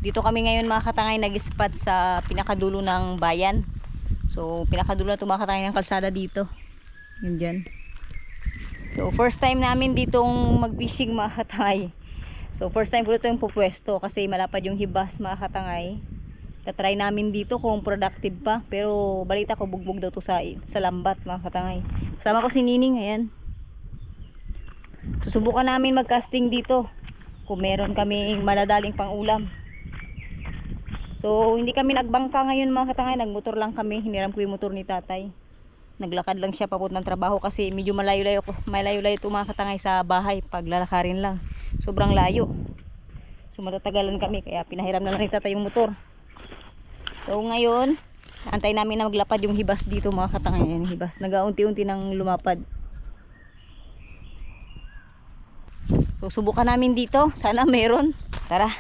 Dito kami ngayon mga katangay nag-spot sa pinakadulo ng bayan. So pinakadulo na ito mga katangay ng kalsada dito. Yun dyan. So first time namin ditong mag-fishing mga katangay. So first time ko dito yung pupwesto kasi malapad yung hibas mga katangay. Tatry namin dito kung productive pa. Pero balita ko bugbog daw to sa lambat mga katangay. Kasama ko si Nining, ayan. Susubukan namin mag-casting dito kung meron kaming maladaling pang-ulam. So hindi kami nagbangka ngayon mga katangay, nagmotor lang kami. Hiniram ko yung motor ni tatay. Naglakad lang siya papunta ng trabaho kasi medyo malayo-layo ito mga katangay sa bahay. Paglalakarin lang, sobrang layo. So matatagalan kami kaya pinahiram na lang ni tatay yung motor. So ngayon, antay namin na maglapad yung hibas dito mga katangay. Yan, hibas, nagaunti-unti nang lumapad. So subukan namin dito, sana meron. Tara.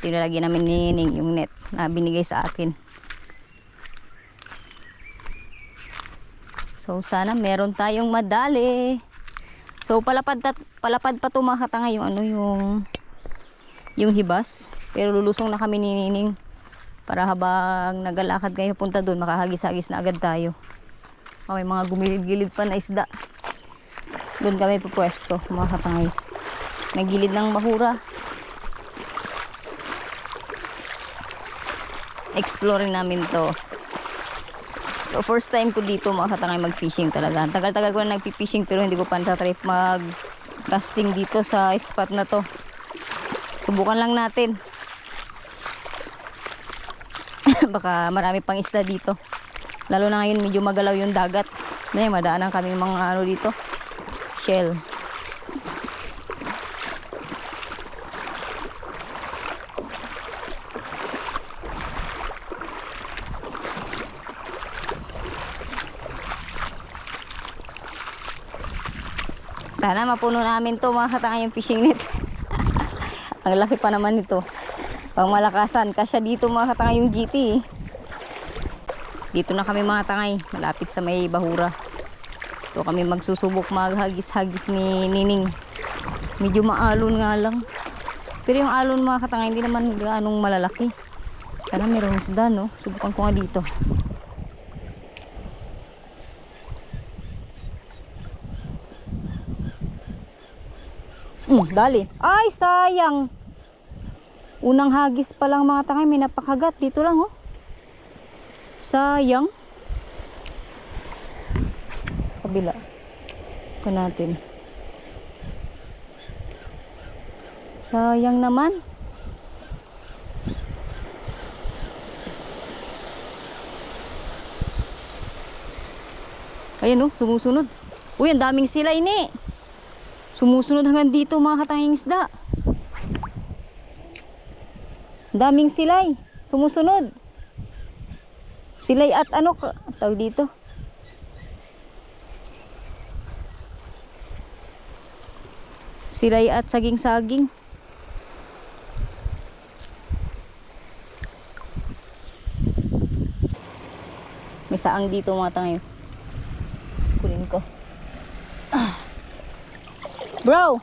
Tinalagyan namin ni Nining yung net na binigay sa akin. So sana meron tayong madali. So palapad pa to mga katangay yung yung hibas. Pero lulusong na kami ni Nining para habang nagalakad kayo punta doon makahagis-hagis na agad tayo. May mga gumilid-gilid pa na isda. Doon kami pupwesto mga katangay. May gilid ng bahura. Exploring namin to. So first time ko dito mga katangay mag-fishing talaga. Tagal-tagal ko na nagpi-fishing pero hindi ko pa na-try mag-casting dito sa spot na to. Subukan lang natin. Baka marami pang isda dito. Lalo na ngayon medyo magalaw yung dagat. Madaanan kaming mga dito. Shell. Sana mapuno namin to mga katangay yung fishing net. Ang laki pa naman nito. Pang malakasan. Kasya dito mga katangay yung GT. Dito na kami mga tangay. Malapit sa may bahura. Ito kami magsusubok maghagis-hagis ni Nining. Medyo maalon nga lang. Pero yung alon mga katangay hindi naman ganong malalaki. Sana mayroong isda no. Subukan ko nga dito. Dali. Ay, sayang. Unang hagis pa lang mga tangay, may napakagat. Dito lang, oh. Sayang. Sa kabila. Ito natin. Sayang naman. Ayan, oh, sumusunod. Uy, ang daming sila ini. Sumusunod hanggang dito mga katanging isda. Daming silay. Sumusunod. Silay at ano tawag dito? Silay at saging-saging. May saang dito mga tangay. Kunin ko. Bro,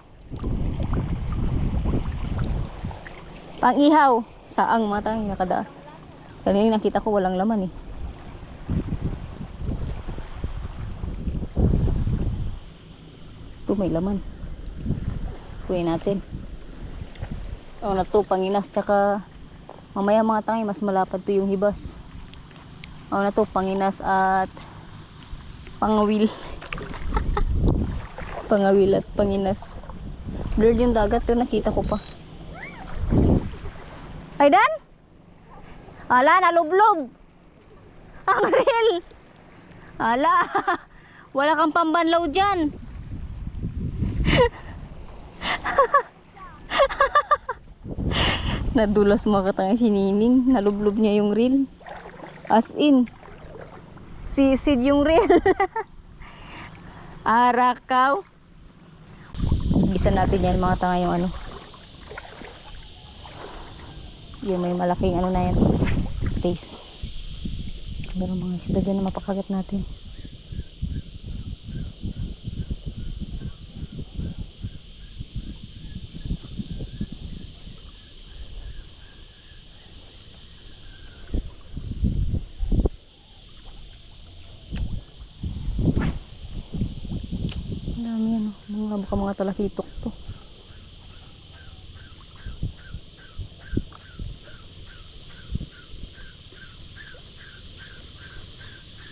pang-ihaw. Saang mata yung nakadaan. Kanina nakita ko walang laman eh. Ito may laman. Kunin natin. Na to, panginas. Tsaka mamaya mga tangay mas malapad to yung hibas. Na to, panginas at pangawil. Pangawil at panginas. Blurred yung dagat pero nakita ko pa. Ay Dan? Ala, nalublob. Ang reel. Ala, wala kang pambanlaw dyan. Nadulas mga katangay si Nining. Nalublob niya yung reel. As in, sisid yung reel. Arakaw. Gisa natin yan mga tanga yung ano. Yung may malaking ano na yan. Space. Meron mga isda dyan na mapakagat natin. Baka mga talakitok to.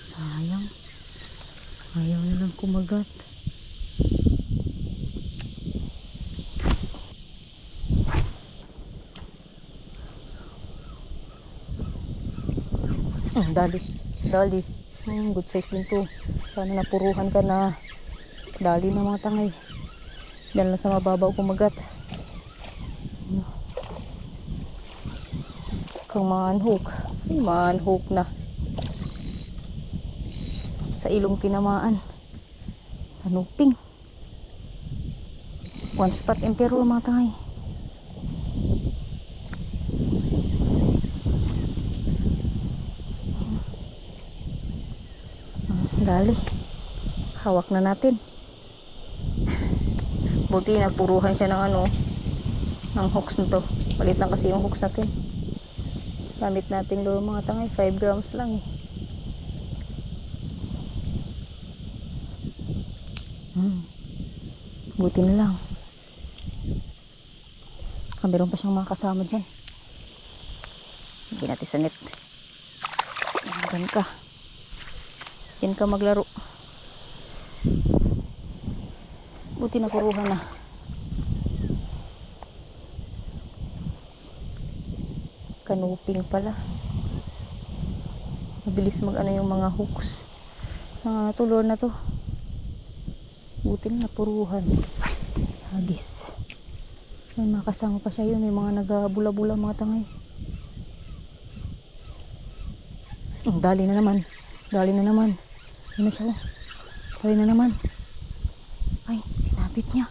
Sayang. Ayaw nilang kumagat. Dali. Dali. Good size din to. Sana napuruhan ka na. Dali na mga tangay. Dahil na sa mababaw kumagat. Kang manhook. Ay, manhook na. Sa ilong tinamaan. Kanuping. One spot emperor mga tangay. Dali. Hawak na natin. Buti napuruhan siya ng ano, ng hooks nito. Palit lang kasi yung hooks natin. Gamit natin lure mga tangay. 5 grams lang eh. Buti na lang. Meron pa siyang mga kasama dyan. Hindi natin sa net. Diyan ka. Diyan ka maglaro. Buti na puruhan na. Kanuping pala. Mabilis mag ano yung mga hooks. Mga tulor na to. Buti na puruhan. Hagis. May mga kasama pa siya yun. May mga nagabula-bula mga tangay. Dali na naman. Dali na naman. Ano siya? Dali na naman. Ay, sinabit niya.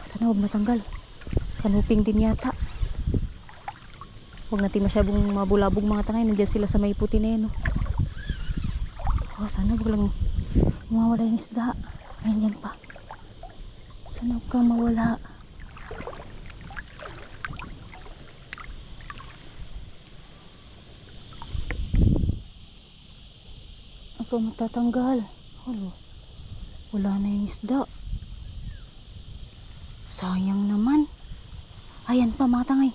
Sana huwag matanggal. Kanuping din yata. Huwag natin masyadong mabulabog mga tangay. Nandiyan sila sa may puti na yun. Sana huwag lang mawawala yung isda. Ganyan pa. Sana huwag kang mawala. Ako matatanggal. Wala na yung isda. Sayang naman. Ayan pa mga tangay.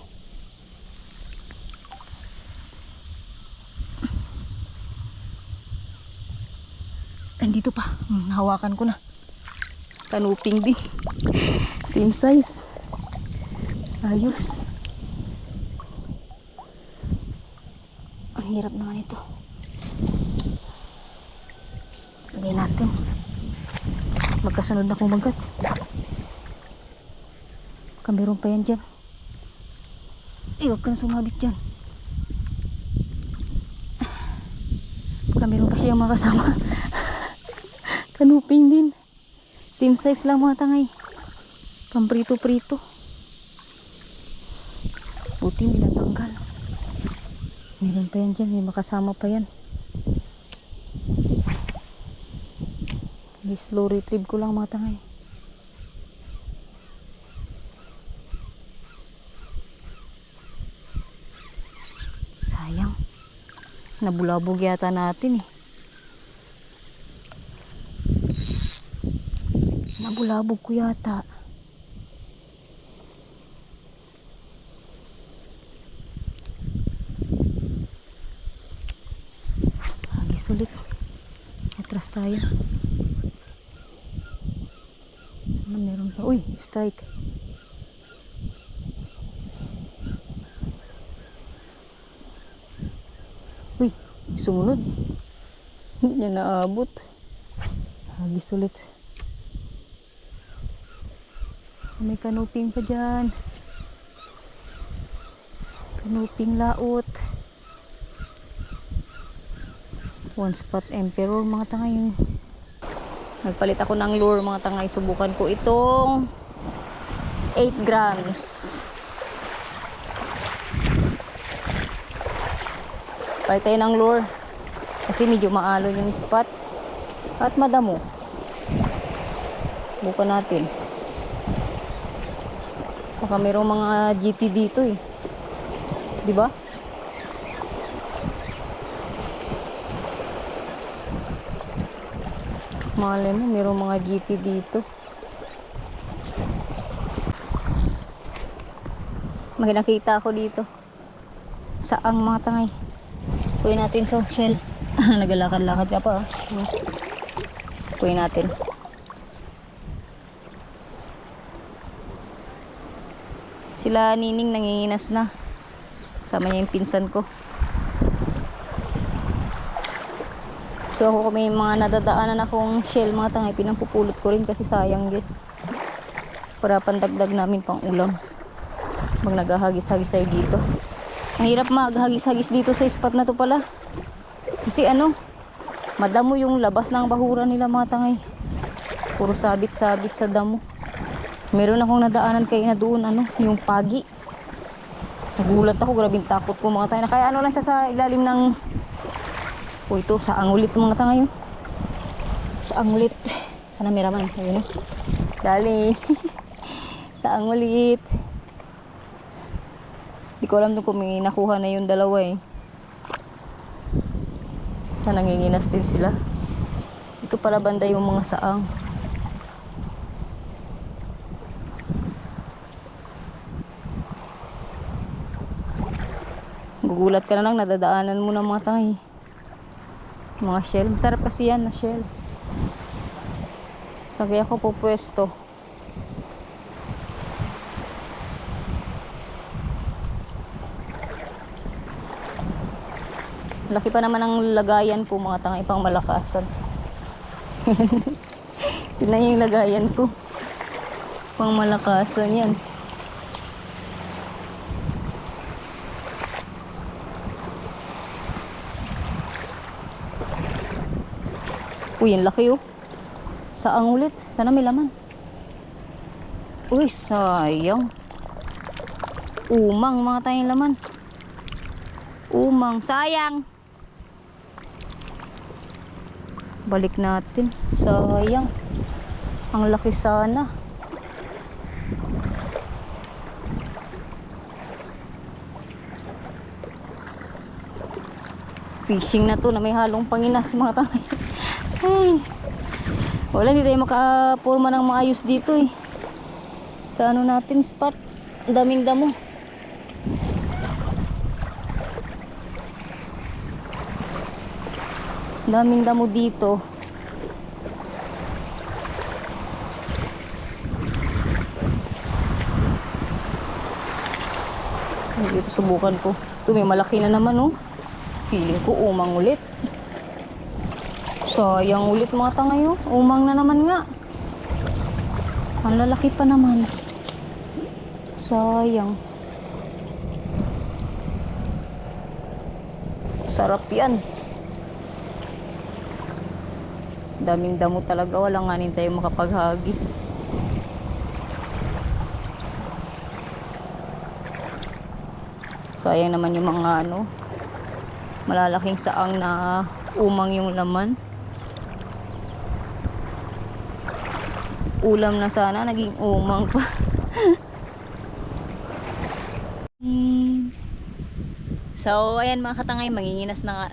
Andito pa. Nahawakan ko na. Kanuping din. Same size. Ayos. Ang hirap naman ito. Lagay natin. Magkasunod na kumagat. Meron pa yan dyan. Huwag kang sumabit dyan. Meron pa siyang makasama. Kanuping din. Same size lang mga tangay. Pamprito-prito. Buti hindi natanggal. Meron pa yan dyan. May makasama pa yan. Slow retrieve ko lang mga tangay. Sayang. Nabulabog yata natin eh. Nabulabog ko yata. Agis ulit. Atras tayo. Meron pa. Uy, strike. Uy, sumunod. Hindi niya naabot. Hagis ulit. May kanuping pa dyan. Kanuping laot. One spot emperor mga tangay. Nagpalit ako ng lure mga tangay. Subukan ko itong 8 grams. Palit tayo ng lure. Kasi medyo maalon yung spot. At madamo. Subukan natin. Baka mayroong mga GT dito eh. Diba? Malay mo, mayroong mga GT dito. May nakita ako dito. Saang mga tangay. Kunin natin sa shell. Naglalakad-lakad ka pa. Kunin natin. Sila Nining nanginginas na. Sama niya yung pinsan ko. So ako may mga nadadaanan akong shell mga tangay. Pinampupulot ko rin kasi sayang din. Para pandagdag namin pang ulam. Pag naghahagis-hagis tayo dito. Ang hirap maghagis-hagis dito sa spot na to pala. Kasi madamo yung labas ng bahuran nila mga tangay. Puro sabit-sabit sa damo. Meron akong nadaanan kayo na doon, yung pagi. Nagulat ako, grabing takot ko mga tangay. Kaya lang siya sa ilalim ng... ito, saang ulit mga tangay. Saang ulit. Sana may raman. Ayun, dali. Saang ulit. Di ko alam kung may nakuha na yung dalawa eh. Sana nanginginas din sila. Ito pala banda yung mga saang. Gugulat ka na lang, nadadaanan mo ng mga tangay. Mga shell. Masarap kasi yan na shell. Sabi ako po pwesto. Laki pa naman ang lagayan ko mga tangay pang malakasan. Tignan yung lagayan ko. Pang malakasan yan. Uy, yung laki oh. Saang ulit. Sana may laman. Uy, sayang. Umang mga tayong laman. Umang. Sayang. Balik natin. Sayang. Ang laki sana. Fishing na to na may halong panginas mga tangay. Ay, wala, hindi tayo makapurma ng maayos dito eh. Sa natin spot, daming damo. Daming damo dito. Dito subukan ko. Ito may malaki na naman oh. Feeling ko umang ulit. Sayang ulit mga tangay oh. Umang na naman nga. Ang lalaki pa naman. Sayang. Sarap yan. Daming damo talaga. Walang nganin tayo makapaghagis. Sayang naman yung mga malalaking saang na umang yung laman. Ulam na sana, naging umang pa. So, ayan mga katangay, manginginas na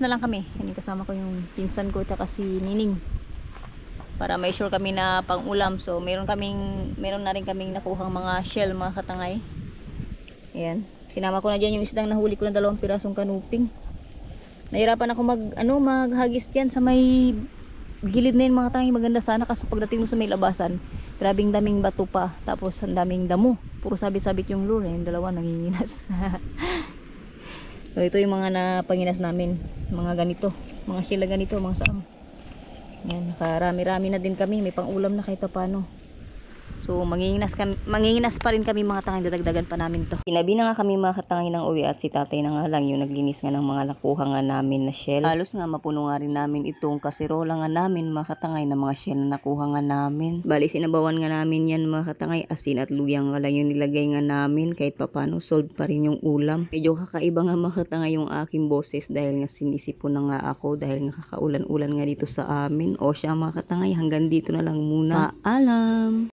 lang kami. Yan, kasama ko yung pinsan ko tsaka si Nining. Para may sure kami na pang ulam. So, meron na rin kaming nakuhang mga shell mga katangay. Ayan. Sinama ko na dyan yung isdang nahuli ko ng 2 pirasong kanuping. Nahirapan ako maghagis dyan sa may gilid na yun mga tanging. Maganda sana kaso pagdating mo sa may labasan, grabing daming bato pa, tapos ang daming damo, puro sabit-sabit yung lure. Yung dalawa nanginginas. So ito yung mga napanginas namin, mga ganito, mga sila ganito, mga saang. Yan, karami-rami na din kami, may pang ulam na kahit paano. So manginginas pa rin kami mga tangay, dadagdagan pa namin to. Tinabi na nga kami mga katangay ng uwi at si tatay na nga lang yung naglinis nga ng mga nakuha nga namin na shell. Halos nga mapuno nga rin namin itong kaserola nga namin mga katangay na mga shell na nakuha nga namin. Bali sinabawan nga namin yan mga katangay, asin at luyang nga lang yung nilagay nga namin, kahit papano solve pa rin yung ulam. Medyo kakaiba nga mga katangay yung aking boses dahil nga sinisipon na nga ako dahil nga kakaulan-ulan nga dito sa amin. O siya mga katangay, hanggang dito na lang muna. Paalam!